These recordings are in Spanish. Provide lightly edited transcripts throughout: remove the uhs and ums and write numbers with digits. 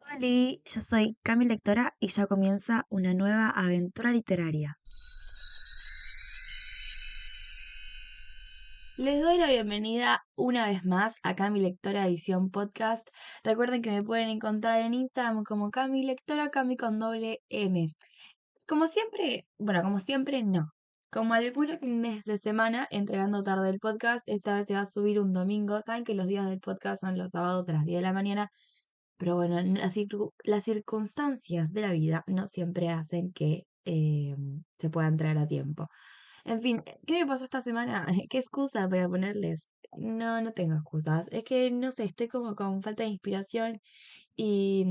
Hola, yo soy Cami Lectora y ya comienza una nueva aventura literaria. Les doy la bienvenida una vez más a Cami Lectora Edición Podcast. Recuerden que me pueden encontrar en Instagram como Cami Lectora, Cami con doble M. Como siempre, bueno, como siempre no. Como algunos fines de semana, entregando tarde el podcast, esta vez se va a subir un domingo. Saben que los días del podcast son los sábados a las 10 de la mañana, pero bueno, las circunstancias de la vida no siempre hacen que se puedan traer a tiempo. En fin, ¿qué me pasó esta semana? ¿Qué excusa voy a ponerles? No, no tengo excusas. Es que no sé, estoy como con falta de inspiración y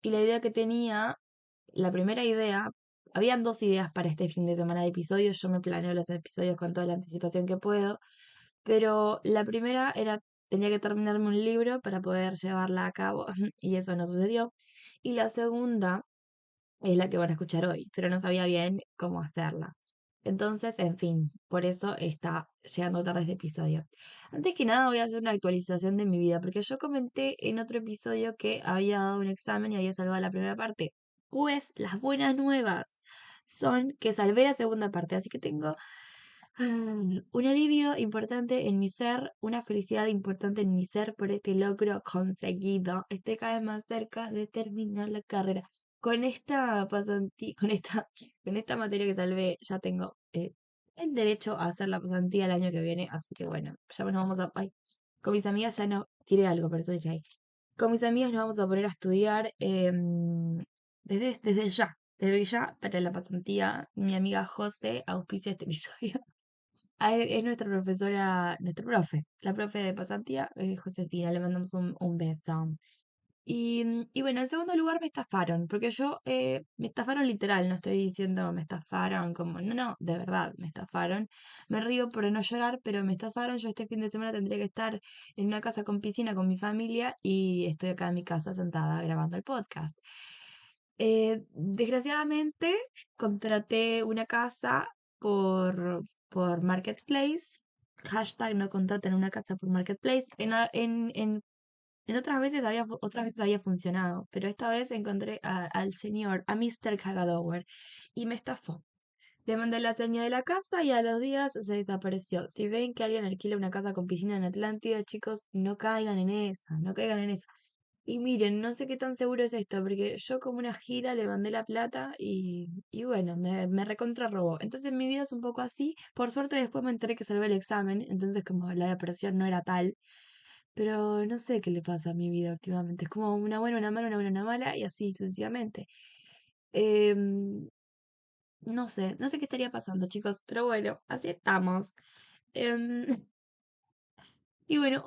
y la idea que tenía, la primera idea, habían dos ideas para este fin de semana de episodios. Yo me planeo los episodios con toda la anticipación que puedo, pero la primera era, tenía que terminarme un libro para poder llevarla a cabo y eso no sucedió. Y la segunda es la que van a escuchar hoy, pero no sabía bien cómo hacerla. Entonces, en fin, por eso está llegando tarde este episodio. Antes que nada voy a hacer una actualización de mi vida, porque yo comenté en otro episodio que había dado un examen y había salvado la primera parte. Pues las buenas nuevas son que salvé la segunda parte, así que tengo un alivio importante en mi ser, una felicidad importante en mi ser por este logro conseguido. Estoy cada vez más cerca de terminar la carrera. Con esta pasantía, con esta materia que salvé, ya tengo el derecho a hacer la pasantía el año que viene, así que bueno, ya nos vamos a... Ay, con mis amigas ya no, tiré algo, por eso dije ahí. Con mis amigas nos vamos a poner a estudiar desde ya. Desde ya, para la pasantía, mi amiga José auspicia este episodio. Es nuestra profesora, nuestra profe, la profe de pasantía, Josefina, le mandamos un beso. Y bueno, en segundo lugar me estafaron, porque me estafaron literal, no estoy diciendo me estafaron como, no, no, de verdad, me estafaron. Me río por no llorar, pero me estafaron. Yo este fin de semana tendría que estar en una casa con piscina con mi familia y estoy acá en mi casa sentada grabando el podcast. Desgraciadamente, contraté una casa por Marketplace. Hashtag no contraten una casa por Marketplace. En otras veces había funcionado, pero esta vez encontré al señor, a Mr. Cagadower, y me estafó. Le mandé la seña de la casa y a los días se desapareció. Si ven que alguien alquila una casa con piscina en Atlántida, chicos, no caigan en esa, no caigan en esa. Y miren, no sé qué tan seguro es esto, porque yo como una gira le mandé la plata y bueno, me recontra robó. Entonces mi vida es un poco así. Por suerte después me enteré que salvé el examen, entonces como la depresión no era tal. Pero no sé qué le pasa a mi vida últimamente. Es como una buena, una mala, una buena, una mala y así sucesivamente. Em, no sé qué estaría pasando, chicos, pero bueno, así estamos. Em, y bueno,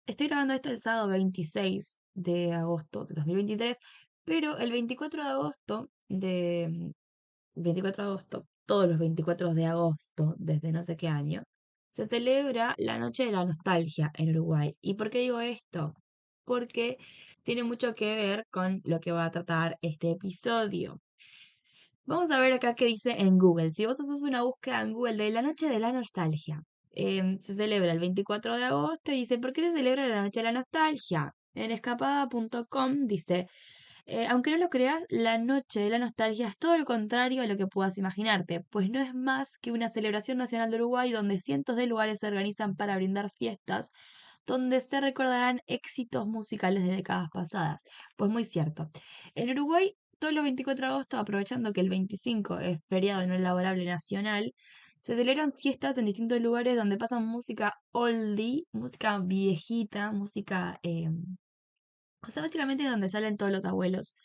estoy grabando esto el sábado 26 de agosto de 2023, pero el 24 de agosto 24 de agosto, todos los 24 de agosto, desde no sé qué año, se celebra la Noche de la Nostalgia en Uruguay. ¿Y por qué digo esto? Porque tiene mucho que ver con lo que va a tratar este episodio. Vamos a ver acá qué dice en Google. Si vos haces una búsqueda en Google de la Noche de la Nostalgia, se celebra el 24 de agosto y dice, ¿por qué se celebra la Noche de la Nostalgia? En escapada.com dice, aunque no lo creas, la Noche de la Nostalgia es todo lo contrario a lo que puedas imaginarte, pues no es más que una celebración nacional de Uruguay donde cientos de lugares se organizan para brindar fiestas, donde se recordarán éxitos musicales de décadas pasadas. Pues muy cierto. En Uruguay, todos los 24 de agosto, aprovechando que el 25 es feriado no laborable nacional, se celebran fiestas en distintos lugares donde pasan música oldie, música viejita, música... o sea, básicamente es donde salen todos los abuelos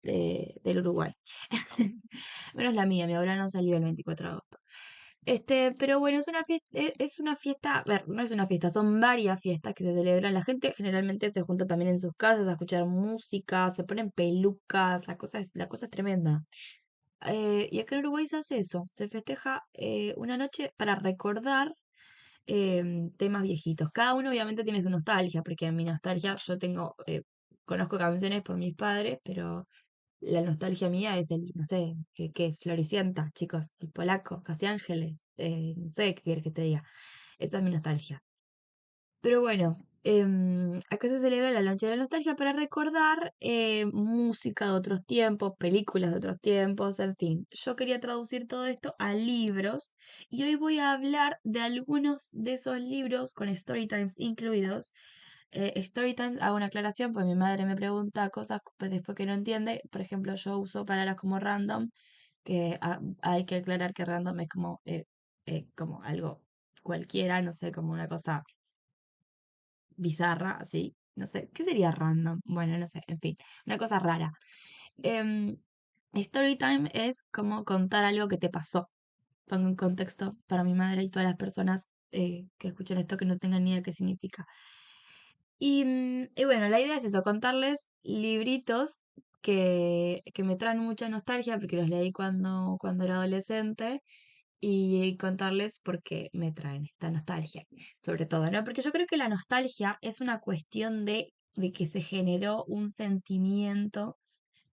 del Uruguay. Menos la mía, mi abuela no salió el 24 de agosto. Pero bueno, es una fiesta, a ver, no es una fiesta, son varias fiestas que se celebran. La gente generalmente se junta también en sus casas a escuchar música, se ponen pelucas, la cosa es tremenda. Y acá en Uruguay se hace eso, se festeja una noche para recordar temas viejitos. Cada uno obviamente tiene su nostalgia, porque en mi nostalgia conozco canciones por mis padres, pero la nostalgia mía es no sé, ¿qué es? Floricienta, chicos, el polaco, Casi Ángeles, no sé qué quieres que te diga. Esa es mi nostalgia. Pero bueno, Acá se celebra la Noche de la Nostalgia para recordar música de otros tiempos, películas de otros tiempos, en fin. Yo quería traducir todo esto a libros y hoy voy a hablar de algunos de esos libros con story times incluidos. Story time, hago una aclaración, pues mi madre me pregunta cosas pues, después que no entiende. Por ejemplo, yo uso palabras como random, que hay que aclarar que random es como algo cualquiera, no sé, como una cosa bizarra, así. No sé, ¿qué sería random? Bueno, no sé, en fin, una cosa rara. Em, Story time es como contar algo que te pasó. Pongo en contexto para mi madre y todas las personas que escuchan esto que no tengan ni idea qué significa. Y bueno, la idea es eso, contarles libritos que me traen mucha nostalgia porque los leí cuando era adolescente y contarles por qué me traen esta nostalgia, sobre todo, ¿no? Porque yo creo que la nostalgia es una cuestión de que se generó un sentimiento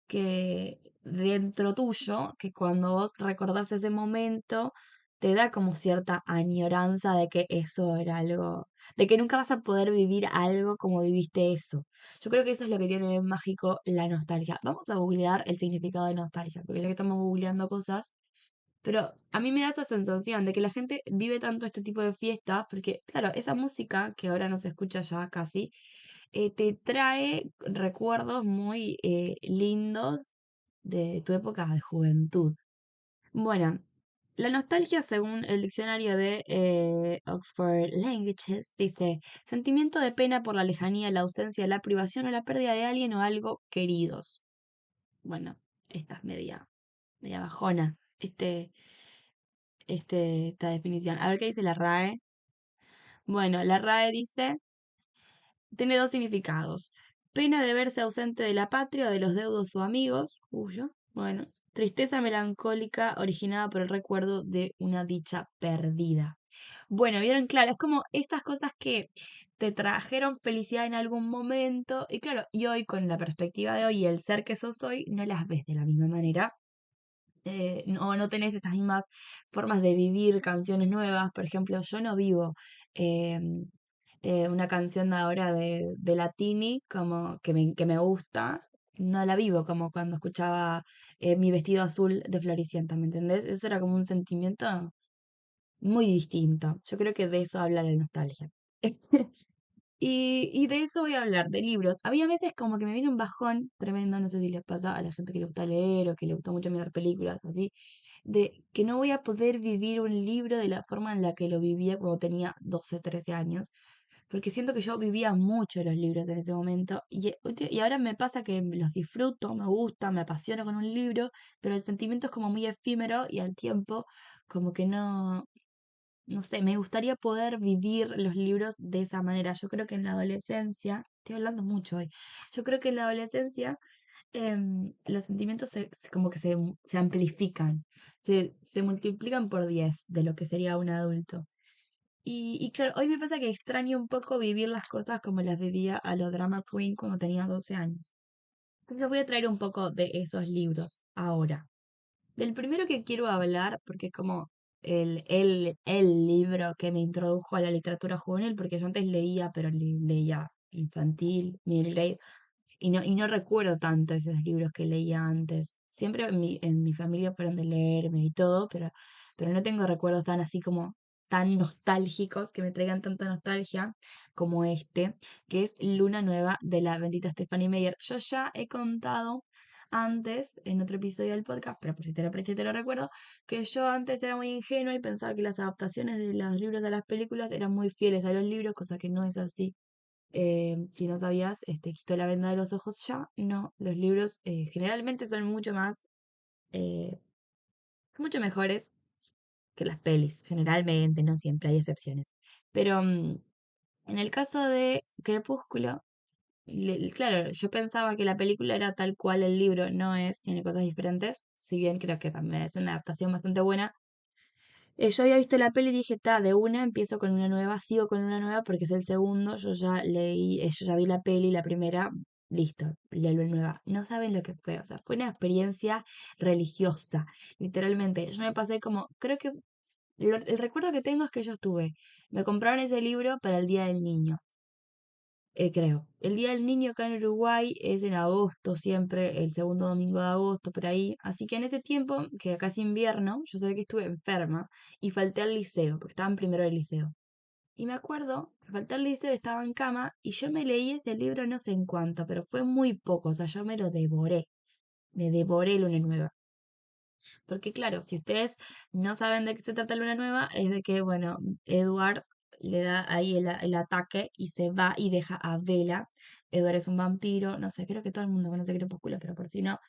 que dentro tuyo, que cuando vos recordás ese momento, te da como cierta añoranza de que eso era algo, de que nunca vas a poder vivir algo como viviste eso. Yo creo que eso es lo que tiene de mágico la nostalgia. Vamos a googlear el significado de nostalgia, porque ya que estamos googleando cosas, pero a mí me da esa sensación de que la gente vive tanto este tipo de fiestas, porque claro, esa música que ahora no se escucha ya casi, te trae recuerdos muy lindos de tu época de juventud. Bueno, la nostalgia, según el diccionario de Oxford Languages, dice sentimiento de pena por la lejanía, la ausencia, la privación o la pérdida de alguien o algo queridos. Bueno, esta es media bajona, esta definición. A ver qué dice la RAE. Bueno, la RAE dice tiene dos significados. Pena de verse ausente de la patria, de los deudos o amigos. Uyo. Bueno. Tristeza melancólica originada por el recuerdo de una dicha perdida. Bueno, vieron, claro, es como estas cosas que te trajeron felicidad en algún momento. Y claro, y hoy con la perspectiva de hoy y el ser que sos hoy, no las ves de la misma manera. No tenés estas mismas formas de vivir canciones nuevas. Por ejemplo, yo no vivo em, una canción de ahora de la Tini como que me gusta, no la vivo como cuando escuchaba Mi vestido azul de Floricienta, ¿me entendés? Eso era como un sentimiento muy distinto. Yo creo que de eso habla la nostalgia. Y de eso voy a hablar, de libros. Había veces como que me viene un bajón tremendo, no sé si les pasa a la gente que le gusta leer o que le gusta mucho mirar películas, así, de que no voy a poder vivir un libro de la forma en la que lo vivía cuando tenía 12 13 años, porque siento que yo vivía mucho los libros en ese momento y ahora me pasa que los disfruto, me gusta, me apasiono con un libro, pero el sentimiento es como muy efímero y al tiempo como que no sé, me gustaría poder vivir los libros de esa manera. Yo creo que en la adolescencia, estoy hablando mucho hoy, yo creo que en la adolescencia los sentimientos como que se amplifican, se multiplican por 10 de lo que sería un adulto. Y claro, hoy me pasa que extraño un poco vivir las cosas como las vivía a lo drama queen cuando tenía 12 años. Entonces voy a traer un poco de esos libros ahora. Del primero que quiero hablar, porque es como el libro que me introdujo a la literatura juvenil, porque yo antes leía, pero leía infantil, middle grade, y no recuerdo tanto esos libros que leía antes. Siempre en mi familia fueron de leerme y todo, pero no tengo recuerdos tan así como tan nostálgicos, que me traigan tanta nostalgia como este, que es Luna Nueva de la bendita Stephanie Meyer. Yo ya he contado antes, en otro episodio del podcast, pero por si te lo presté te lo recuerdo, que yo antes era muy ingenua y pensaba que las adaptaciones de los libros a las películas eran muy fieles a los libros, cosa que no es así. Si no sabías, quito la venda de los ojos ya. No, los libros generalmente son eh, mucho mejores que las pelis. Generalmente, no siempre, hay excepciones. Pero en el caso de Crepúsculo, claro, yo pensaba que la película era tal cual el libro, no es, tiene cosas diferentes. Si bien creo que también es una adaptación bastante buena. Yo había visto la peli y dije, ta, de una empiezo con una nueva, sigo con una nueva porque es el segundo, yo ya vi la peli, la primera, listo, leo la nueva. No saben lo que fue, o sea, fue una experiencia religiosa, literalmente. Yo me pasé como, creo que el recuerdo que tengo es que yo me compraron ese libro para el Día del Niño. creo. El Día del Niño acá en Uruguay es en agosto, siempre, el segundo domingo de agosto, por ahí. Así que en este tiempo, que acá es invierno, yo sabía que estuve enferma y falté al liceo, porque estaba en primero del liceo. Y me acuerdo que falté al liceo, estaba en cama y yo me leí ese libro no sé en cuánto, pero fue muy poco, o sea, yo me lo devoré. Me devoré Luna Nueva. Porque claro, si ustedes no saben de qué se trata Luna Nueva, es de que, bueno, Edward le da ahí el ataque y se va y deja a Bella. Edward es un vampiro, no sé, creo que todo el mundo conoce Crepúsculo, pero por si no,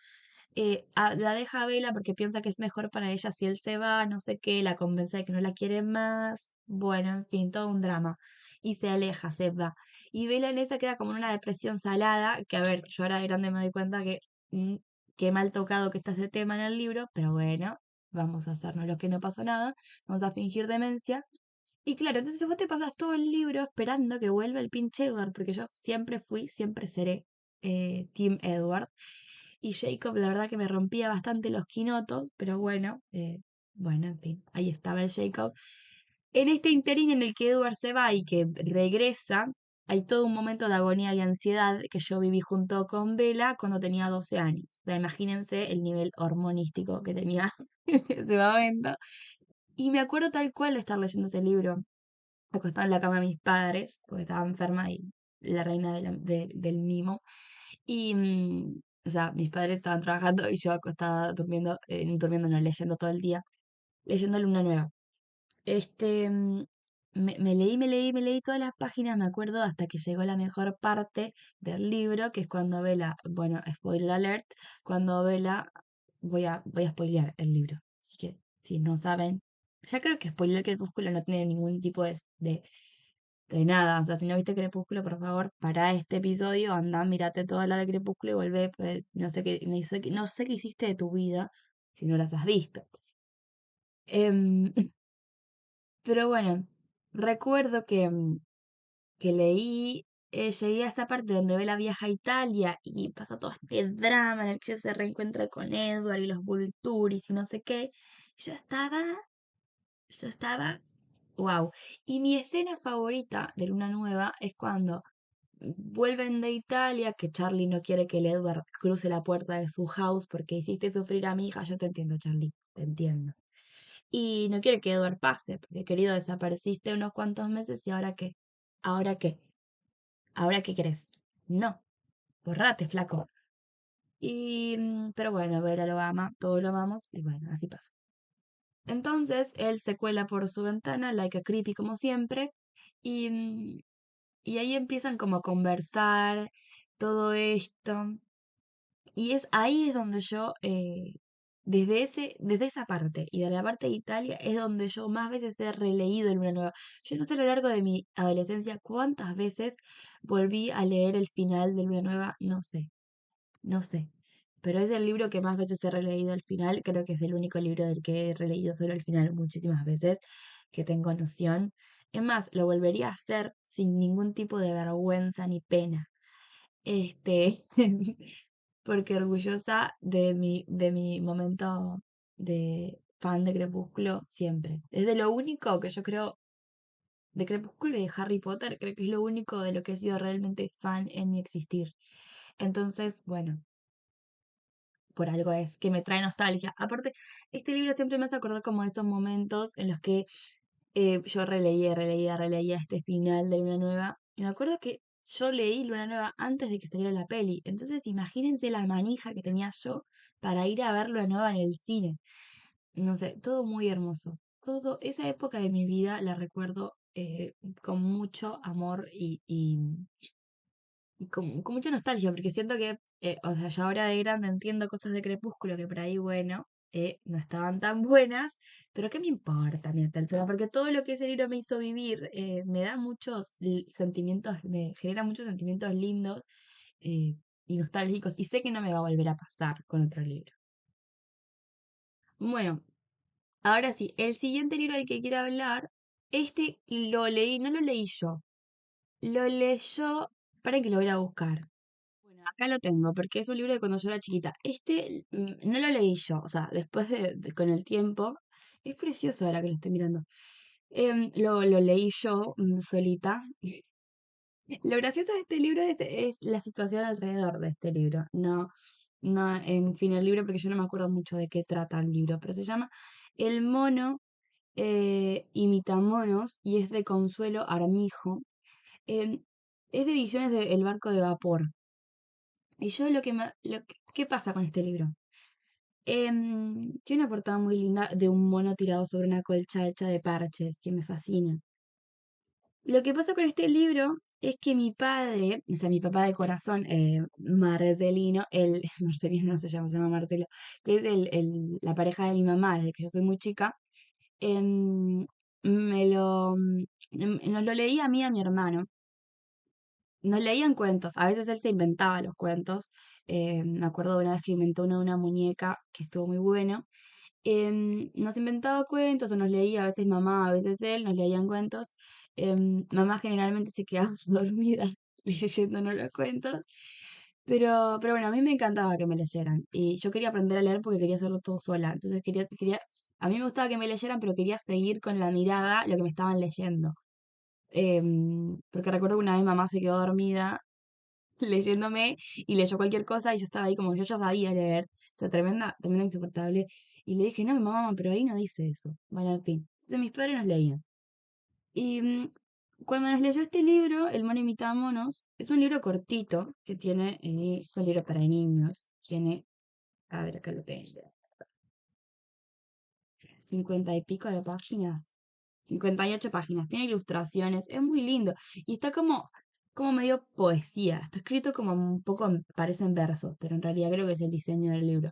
la deja a Bella porque piensa que es mejor para ella si él se va, no sé qué, la convence de que no la quiere más. Bueno, en fin, todo un drama. Y se aleja, se va. Y Bella en esa queda como en una depresión salada, que a ver, yo ahora de grande me doy cuenta que mm, qué mal tocado que está ese tema en el libro, pero bueno, vamos a hacernos lo que no pasó nada, vamos a fingir demencia. Y claro, entonces vos te pasas todo el libro esperando que vuelva el pinche Edward, porque yo siempre fui, siempre seré Team Edward. Y Jacob, la verdad que me rompía bastante los quinotos, pero bueno, bueno, en fin, ahí estaba el Jacob. En este interín en el que Edward se va y que regresa, hay todo un momento de agonía y ansiedad que yo viví junto con Bella cuando tenía 12 años. O sea, imagínense el nivel hormonístico que tenía en ese momento. Y me acuerdo tal cual de estar leyendo ese libro, acostada en la cama de mis padres, porque estaba enferma y la reina del mimo. Y, o sea, mis padres estaban trabajando y yo acostada durmiendo, durmiendo, no, leyendo todo el día, leyendo Luna Nueva. Este, me leí todas las páginas, me acuerdo, hasta que llegó la mejor parte del libro, que es cuando Bella, bueno, spoiler alert, cuando Bella, voy a spoilear el libro. Así que, si no saben, ya creo que spoiler Crepúsculo no tiene ningún tipo de nada. O sea, si no viste Crepúsculo, por favor, para este episodio, anda, mírate toda la de Crepúsculo y vuelve, pues, no sé qué, no sé qué hiciste de tu vida si no las has visto. Em, pero bueno, recuerdo que leí, llegué a esta parte donde ve la vieja Italia y pasa todo este drama en el que ella se reencuentra con Edward y los Volturis y no sé qué. Yo estaba, yo estaba, wow. Y mi escena favorita de Luna Nueva es cuando vuelven de Italia, que Charlie no quiere que el Edward cruce la puerta de su house porque hiciste sufrir a mi hija. Yo te entiendo, Charlie, te entiendo. Y no quiere que Edward pase, porque querido, desapareciste unos cuantos meses y ahora qué, ahora qué, ahora qué crees. No, borrate, flaco. Y, pero bueno, Vera lo ama, todos lo amamos, y bueno, así pasó. Entonces él se cuela por su ventana, like a creepy como siempre, y, y ahí empiezan como a conversar todo esto. Y es ahí es donde yo, desde esa parte y de la parte de Italia, es donde yo más veces he releído Luna Nueva. Yo no sé a lo largo de mi adolescencia cuántas veces volví a leer el final de Luna Nueva, no sé, no sé. Pero es el libro que más veces he releído al final. Creo que es el único libro del que he releído solo el final muchísimas veces, que tengo noción. Es más, lo volvería a hacer sin ningún tipo de vergüenza ni pena. Este, porque orgullosa de mi momento de fan de Crepúsculo siempre. Es de lo único que yo creo de Crepúsculo y de Harry Potter, creo que es lo único de lo que he sido realmente fan en mi existir. Entonces, bueno, por algo es que me trae nostalgia. Aparte, este libro siempre me hace acordar como de esos momentos en los que yo releía este final de Luna Nueva. Y me acuerdo que yo leí Luna Nueva antes de que saliera la peli. Entonces, imagínense la manija que tenía yo para ir a ver Luna Nueva en el cine. No sé, todo muy hermoso. Todo, esa época de mi vida la recuerdo con mucho amor y con mucha nostalgia, porque siento que, o sea, yo ahora de grande entiendo cosas de Crepúsculo que por ahí, bueno, no estaban tan buenas, pero ¿qué me importa a mí a tal altura? Porque todo lo que ese libro me hizo vivir me da muchos sentimientos, me genera muchos sentimientos lindos eh, y nostálgicos, y sé que no me va a volver a pasar con otro libro. Bueno, ahora sí, el siguiente libro del que quiero hablar, este lo leí, no lo leí yo, lo leyó, para que lo voy a buscar. Bueno, acá lo tengo, porque es un libro de cuando yo era chiquita. Este no lo leí yo, o sea, después con el tiempo, es precioso ahora que lo estoy mirando. Lo leí yo solita. Lo gracioso de este libro es la situación alrededor de este libro. No, no, en fin, el libro, porque yo no me acuerdo mucho de qué trata el libro, pero se llama El mono imita monos y es de Consuelo Armijo. Em, es de ediciones de El barco de vapor. Y yo ¿qué pasa con este libro? Tiene una portada muy linda de un mono tirado sobre una colcha hecha de parches, que me fascina. Lo que pasa con este libro es que mi padre, o sea, mi papá de corazón, Marcelino, Marcelino no se llama, se llama Marcelo, que es la pareja de mi mamá desde que yo soy muy chica, em, nos lo leía a mí y a mi hermano. Nos leían cuentos, a veces él se inventaba los cuentos. Me acuerdo de una vez que inventó uno de una muñeca que estuvo muy bueno. Nos inventaba cuentos o nos leía, a veces mamá, a veces él, nos leían cuentos. Mamá generalmente se quedaba dormida leyéndonos los cuentos. Pero bueno, a mí me encantaba que me leyeran. Y yo quería aprender a leer porque quería hacerlo todo sola. Entonces a mí me gustaba que me leyeran, pero quería seguir con la mirada lo que me estaban leyendo. Porque recuerdo que una vez mamá se quedó dormida leyéndome y leyó cualquier cosa y yo estaba ahí como yo ya sabía leer, o sea, tremenda, tremenda insoportable. Y le dije, no, mamá, pero ahí no dice eso. Bueno, en fin. Entonces mis padres nos leían. Y cuando nos leyó este libro, El mono imita a monos, es un libro cortito que tiene, es un libro para niños, tiene, a ver, acá lo tengo, 50 y pico de páginas, 58 páginas, tiene ilustraciones, es muy lindo y está como medio poesía, está escrito como un poco, parece en versos, pero en realidad creo que es el diseño del libro.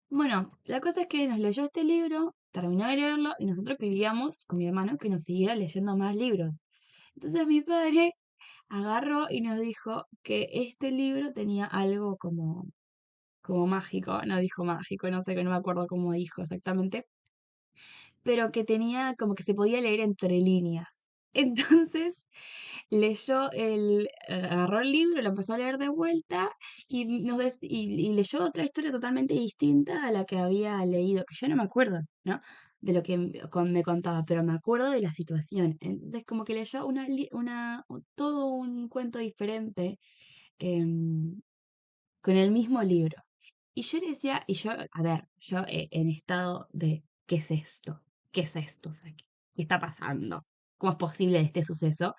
Bueno, la cosa es que nos leyó este libro, terminó de leerlo y nosotros queríamos, con mi hermano, que nos siguiera leyendo más libros. Entonces mi padre agarró y nos dijo que este libro tenía algo como mágico, no dijo mágico, no sé, que no me acuerdo cómo dijo exactamente, pero que tenía como que se podía leer entre líneas. Entonces agarró el libro, lo empezó a leer de vuelta y leyó otra historia totalmente distinta a la que había leído, que yo no me acuerdo, ¿no? De lo que me contaba, pero me acuerdo de la situación. Entonces como que leyó todo un cuento diferente em, con el mismo libro. Y yo le decía, a ver, yo en estado de, ¿qué es esto? ¿Qué es esto? O sea, ¿qué está pasando? ¿Cómo es posible este suceso?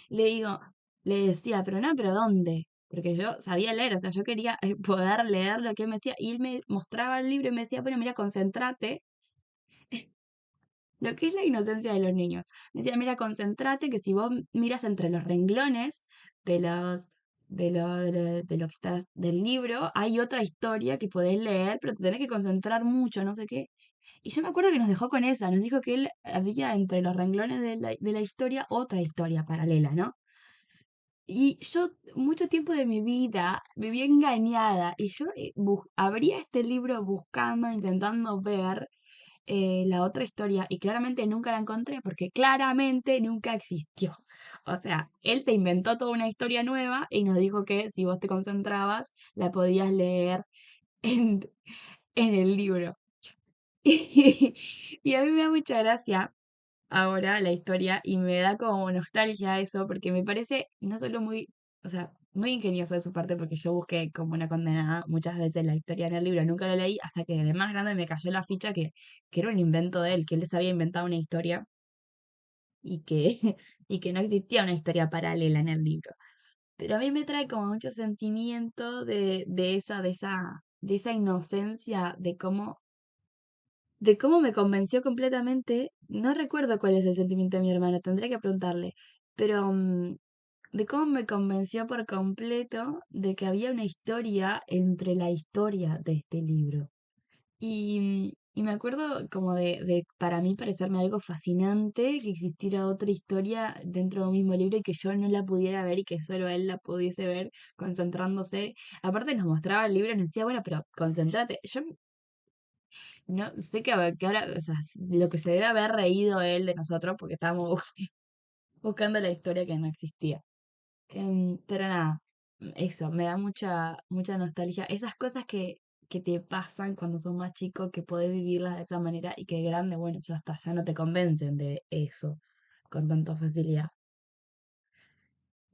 Le digo, le decía, pero no, pero ¿dónde? Porque yo sabía leer, o sea, yo quería poder leer lo que él me decía. Y él me mostraba el libro y me decía, bueno, mira, concéntrate. Lo que es la inocencia de los niños. Me decía, mira, concéntrate que si vos miras entre los renglones de los, de lo que estás, del libro, hay otra historia que podés leer, pero te tenés que concentrar mucho, no sé qué. Y yo me acuerdo que nos dejó con esa, nos dijo que él había entre los renglones de la historia otra historia paralela, ¿no? Y yo mucho tiempo de mi vida viví engañada y yo abría este libro buscando, intentando ver la otra historia y claramente nunca la encontré porque claramente nunca existió. O sea, él se inventó toda una historia nueva y nos dijo que si vos te concentrabas la podías leer en, en el libro. Y a mí me da mucha gracia ahora la historia y me da como nostalgia eso porque me parece no solo muy, o sea, muy ingenioso de su parte porque yo busqué como una condenada muchas veces la historia en el libro, nunca la leí hasta que de más grande me cayó la ficha que era un invento de él, que él se había inventado una historia y que, y que no existía una historia paralela en el libro. Pero a mí me trae como mucho sentimiento de esa inocencia, de cómo me convenció completamente. No recuerdo cuál es el sentimiento de mi hermano, tendré que preguntarle, pero de cómo me convenció por completo de que había una historia entre la historia de este libro. Y me acuerdo como para mí parecerme algo fascinante que existiera otra historia dentro de un mismo libro y que yo no la pudiera ver y que solo él la pudiese ver concentrándose. Aparte nos mostraba el libro y nos decía, bueno, pero concéntrate. Yo no sé que ahora, o sea, lo que se debe haber reído él de nosotros porque estábamos buscando la historia que no existía. Pero nada, eso, me da mucha, mucha nostalgia. Esas cosas que te pasan cuando sos más chico, que podés vivirlas de esa manera y que de grande, bueno, ya está, ya no te convencen de eso con tanta facilidad.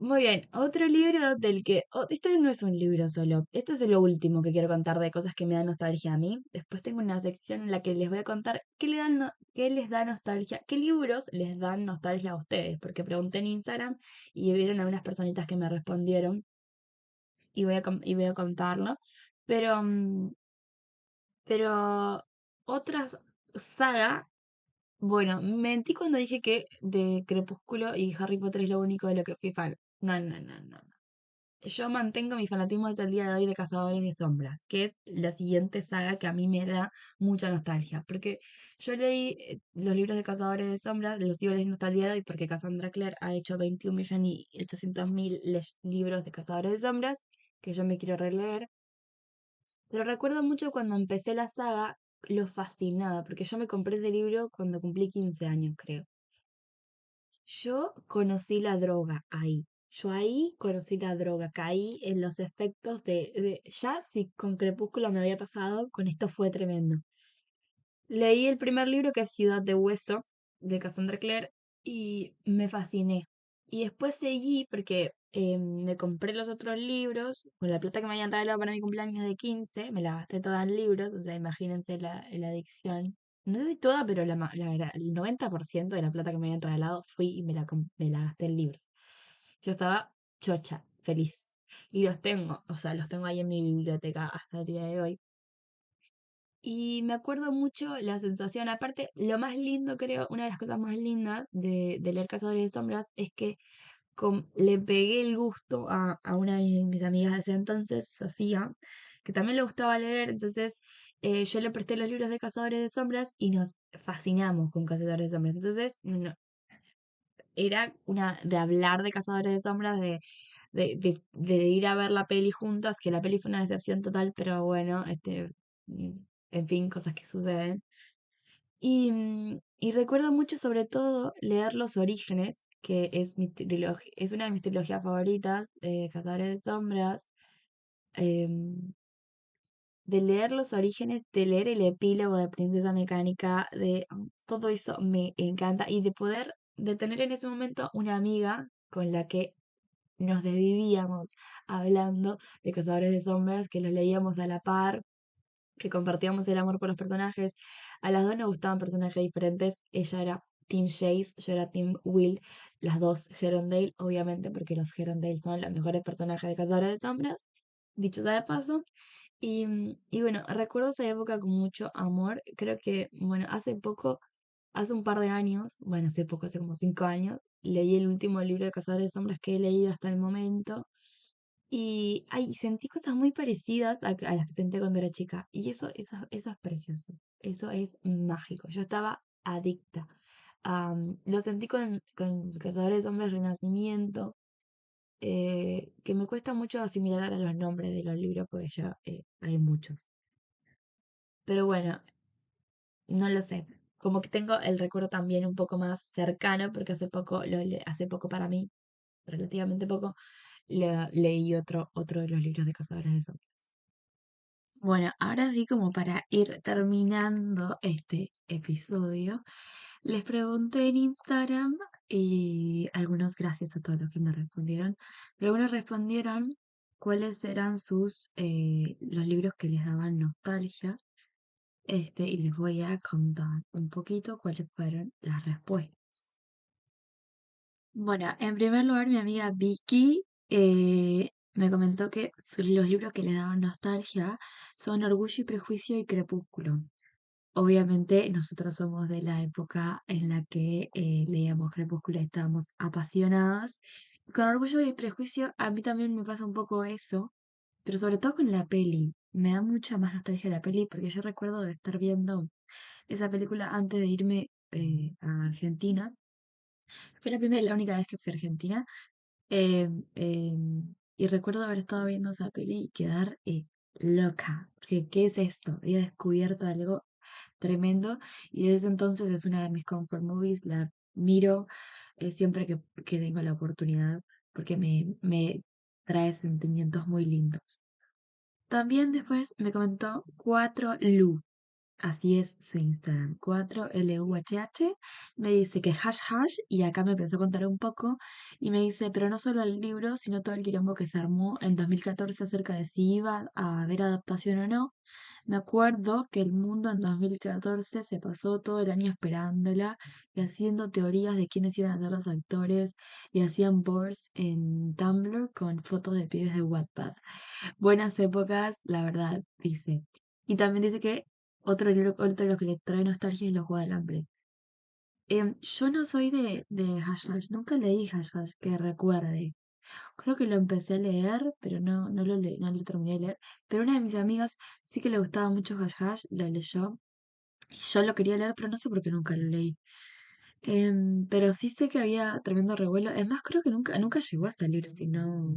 Muy bien, otro libro del que... este no es un libro solo, esto es lo último que quiero contar de cosas que me dan nostalgia a mí. Después tengo una sección en la que les voy a contar qué, qué les da nostalgia, qué libros les dan nostalgia a ustedes, porque pregunté en Instagram y vieron algunas personitas que me respondieron y y voy a contarlo. Pero, pero otras saga, bueno, mentí cuando dije que de Crepúsculo y Harry Potter es lo único de lo que fui fan. No, no, no, no. Yo mantengo mi fanatismo hasta el día de hoy de Cazadores de Sombras, que es la siguiente saga que a mí me da mucha nostalgia. Porque yo leí los libros de Cazadores de Sombras, los sigo leyendo hasta el día de hoy porque Cassandra Clare ha hecho 21.800.000 libros de Cazadores de Sombras, que yo me quiero releer. Pero recuerdo mucho cuando empecé la saga, lo fascinada, porque yo me compré ese libro cuando cumplí 15 años, creo. Yo conocí la droga ahí. Yo ahí conocí la droga, caí en los efectos ya si con Crepúsculo me había pasado, con esto fue tremendo. Leí el primer libro que es Ciudad de Hueso, de Cassandra Clare, y me fasciné. Y después seguí porque me compré los otros libros, con la plata que me habían regalado para mi cumpleaños de 15 me la gasté toda en libros, o sea, imagínense la adicción. No sé si toda, pero el 90% de la plata que me habían regalado fui y me la gasté en libros. Yo estaba chocha, feliz. Y los tengo, o sea, los tengo ahí en mi biblioteca hasta el día de hoy. Y me acuerdo mucho la sensación, aparte, lo más lindo, creo, una de las cosas más lindas de leer Cazadores de Sombras es que le pegué el gusto a una de mis amigas de ese entonces, Sofía, que también le gustaba leer, entonces yo le presté los libros de Cazadores de Sombras y nos fascinamos con Cazadores de Sombras. Entonces, era una de hablar de Cazadores de Sombras, de ir a ver la peli juntas, que la peli fue una decepción total, pero bueno, mm, en fin, cosas que suceden. Y recuerdo mucho sobre todo leer Los Orígenes, que es es una de mis trilogías favoritas, Cazadores de Sombras, em, de leer Los Orígenes, de leer el epílogo de Princesa Mecánica, todo eso me encanta, y de tener en ese momento una amiga con la que nos desvivíamos hablando de Cazadores de Sombras, que los leíamos a la par, que compartíamos el amor por los personajes. A las dos nos gustaban personajes diferentes. Ella era Team Chase, yo era Team Will. Las dos Herondale, obviamente, porque los Herondale son los mejores personajes de Cazadores de Sombras. Dicho sea de paso. Y bueno, recuerdo esa época con mucho amor. Creo que, bueno, hace poco, hace un par de años, bueno, hace poco, hace como 5 años, leí el último libro de Cazadores de Sombras que he leído hasta el momento. Y ay, sentí cosas muy parecidas a las que sentí cuando era chica. Y eso es precioso. Eso es mágico. Yo estaba adicta. Lo sentí con Cazadores de Sombras Renacimiento, que me cuesta mucho asimilar a los nombres de los libros porque ya hay muchos. Pero bueno, no lo sé. Como que tengo el recuerdo también un poco más cercano porque hace poco, hace poco para mí, relativamente poco, leí otro de los libros de Cazadores de Sombras. Bueno, ahora sí, como para ir terminando este episodio, les pregunté en Instagram y algunos, gracias a todos los que me respondieron, pero algunos respondieron cuáles eran los libros que les daban nostalgia, y les voy a contar un poquito cuáles fueron las respuestas. Bueno, en primer lugar, mi amiga Vicky me comentó que los libros que le daban nostalgia son Orgullo y Prejuicio y Crepúsculo. Obviamente, nosotros somos de la época en la que leíamos Crepúsculo y estábamos apasionadas. Con Orgullo y Prejuicio, a mí también me pasa un poco eso, pero sobre todo con la peli. Me da mucha más nostalgia la peli porque yo recuerdo de estar viendo esa película antes de irme a Argentina. Fue la primera y la única vez que fui a Argentina. Y recuerdo haber estado viendo esa peli y quedar loca, porque ¿qué es esto? Había descubierto algo tremendo y desde entonces es una de mis comfort movies, la miro siempre que tengo la oportunidad, porque me trae sentimientos muy lindos. También después me comentó 4 Lu. así es su Instagram, 4LUHH. Me dice que hash hash y acá me empezó a contar un poco y me dice, pero no solo el libro, sino todo el quilombo que se armó en 2014 acerca de si iba a haber adaptación o no. Me acuerdo que el mundo en 2014 se pasó todo el año esperándola y haciendo teorías de quiénes iban a ser los actores y hacían boards en Tumblr con fotos de pibes de Wattpad. Buenas épocas, la verdad, dice. Y también dice que otro de los que le trae nostalgia es los Juegos del Hambre. Yo no soy de Hash Hash, nunca leí Hash Hash que recuerde. Creo que lo empecé a leer, pero no lo terminé de leer. Pero una de mis amigas sí que le gustaba mucho Hash Hash, lo leyó. Y yo lo quería leer, pero no sé por qué nunca lo leí. Pero sí sé que había tremendo revuelo. Es más, creo que nunca llegó a salir, si no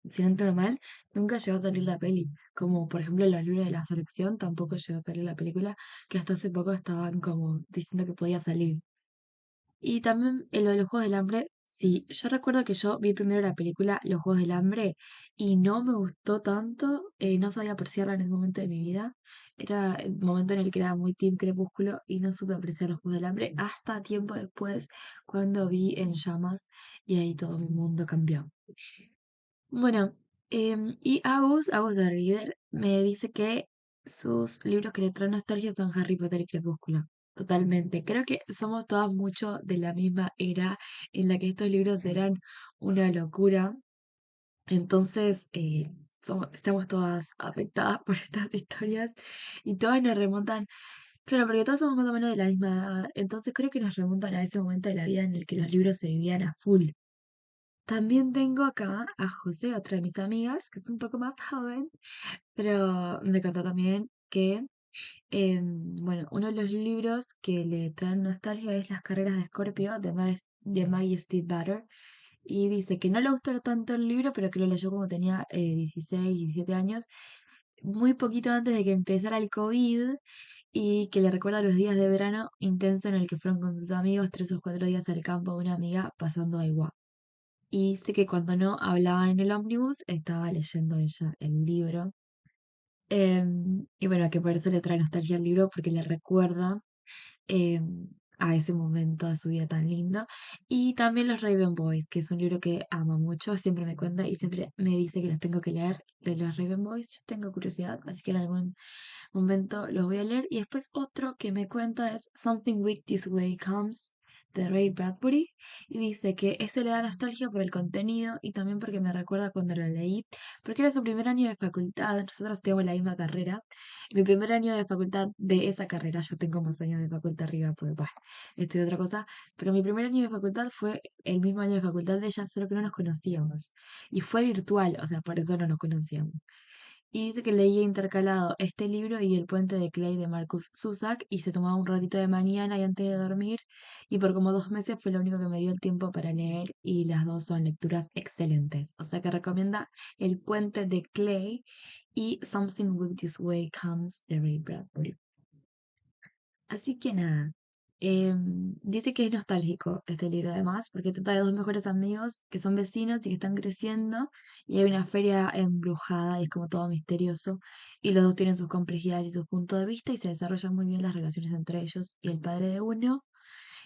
entiendo mal, nunca llegó a salir la peli. Como por ejemplo los libros de la selección, tampoco llegó a salir la película, que hasta hace poco estaban como diciendo que podía salir. Y también en lo de los Juegos del Hambre, sí, yo recuerdo que yo vi primero la película Los Juegos del Hambre y no me gustó tanto, no sabía apreciarla en ese momento de mi vida. Era el momento en el que era muy Team Crepúsculo y no supe apreciar los Juegos del Hambre hasta tiempo después cuando vi En Llamas y ahí todo mi mundo cambió. Bueno, y Agus de River, me dice que sus libros que le traen nostalgia son Harry Potter y Crepúsculo. Totalmente. Creo que somos todas mucho de la misma era en la que estos libros eran una locura. Entonces, estamos todas afectadas por estas historias y todas nos remontan, claro, porque todas somos más o menos de la misma edad. Entonces creo que nos remontan a ese momento de la vida en el que los libros se vivían a full. También tengo acá a José, otra de mis amigas, que es un poco más joven, pero me contó también que, bueno, uno de los libros que le traen nostalgia es Las carreras de Escorpio de Maggie Stiefvater Butter. Y dice que no le gustó tanto el libro, pero que lo leyó cuando tenía 16, 17 años, muy poquito antes de que empezara el COVID, y que le recuerda los días de verano intenso en el que fueron con sus amigos 3 o 4 días al campo de una amiga pasando agua. Y sé que cuando no hablaban en el ómnibus, estaba leyendo ella el libro. Y bueno, que por eso le trae nostalgia al libro, porque le recuerda a ese momento de su vida tan lindo. Y también Los Raven Boys, que es un libro que ama mucho, siempre me cuenta y siempre me dice que los tengo que leer. De los Raven Boys, yo tengo curiosidad, así que en algún momento los voy a leer. Y después otro que me cuenta es Something Weak This Way Comes, de Ray Bradbury. Y dice que ese le da nostalgia por el contenido y también porque me recuerda cuando lo leí, porque era su primer año de facultad. Nosotros tenemos la misma carrera. Mi primer año de facultad de esa carrera, yo tengo más años de facultad arriba, pues bah, estoy otra cosa. Pero mi primer año de facultad fue el mismo año de facultad de ella, solo que no nos conocíamos. Y fue virtual, o sea, por eso no nos conocíamos. Y dice que leía intercalado este libro y El puente de Clay de Marcus Zusak y se tomaba un ratito de mañana y antes de dormir y por como 2 meses fue lo único que me dio el tiempo para leer y las dos son lecturas excelentes. O sea que recomienda El puente de Clay y Something With This Way Comes de Ray Bradbury. Así que nada, dice que es nostálgico este libro además, porque trata de dos mejores amigos que son vecinos y que están creciendo, y hay una feria embrujada y es como todo misterioso, y los dos tienen sus complejidades y sus puntos de vista y se desarrollan muy bien las relaciones entre ellos y el padre de uno,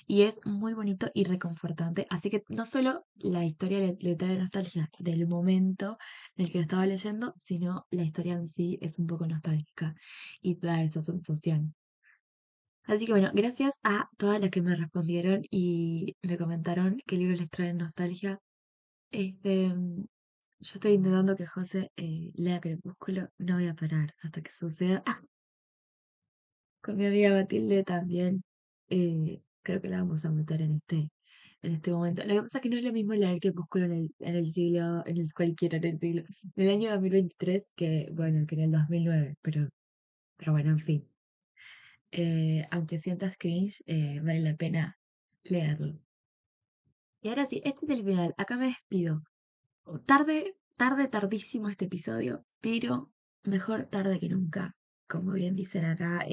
y es muy bonito y reconfortante. Así que no solo la historia le trae nostalgia del momento en el que lo estaba leyendo, sino la historia en sí es un poco nostálgica y da esa sensación. Así que bueno, gracias a todas las que me respondieron y me comentaron qué libros les traen nostalgia. Yo estoy intentando que José lea Crepúsculo, no voy a parar hasta que suceda. Con mi amiga Matilde también, creo que la vamos a meter en este momento. Lo que pasa es que no es lo mismo leer Crepúsculo en el siglo, en el cualquiera, en el siglo, en el año 2023 que, bueno, que en el 2009, pero bueno, en fin. Aunque sientas cringe, vale la pena leerlo. Y ahora sí, este es el final. Acá me despido. Tardísimo este episodio, pero mejor tarde que nunca. Como bien dicen acá,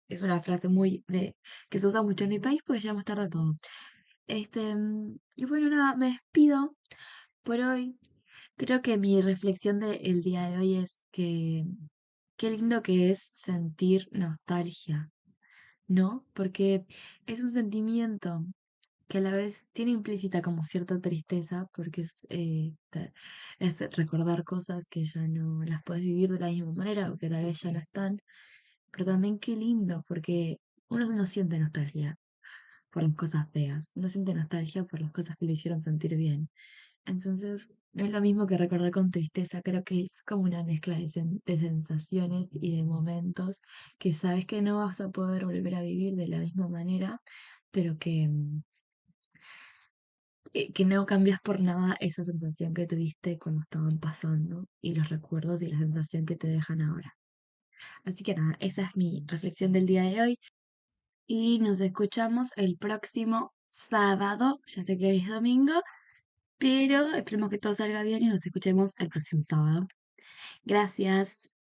es una frase que se usa mucho en mi país porque llegamos tarde a todo. Y bueno, nada, me despido por hoy. Creo que mi reflexión del día de hoy es que qué lindo que es sentir nostalgia. ¿no? Porque es un sentimiento que a la vez tiene implícita como cierta tristeza, porque es recordar cosas que ya no las puedes vivir de la misma manera o que tal vez ya no están, pero también qué lindo, porque uno no siente nostalgia por las cosas feas, uno siente nostalgia por las cosas que lo hicieron sentir bien. Entonces, no es lo mismo que recordar con tristeza, creo que es como una mezcla de sensaciones y de momentos que sabes que no vas a poder volver a vivir de la misma manera, pero que no cambias por nada esa sensación que tuviste cuando estaban pasando y los recuerdos y la sensación que te dejan ahora. Así que nada, esa es mi reflexión del día de hoy y nos escuchamos el próximo sábado, ya sé que es domingo, pero esperemos que todo salga bien y nos escuchemos el próximo sábado. Gracias.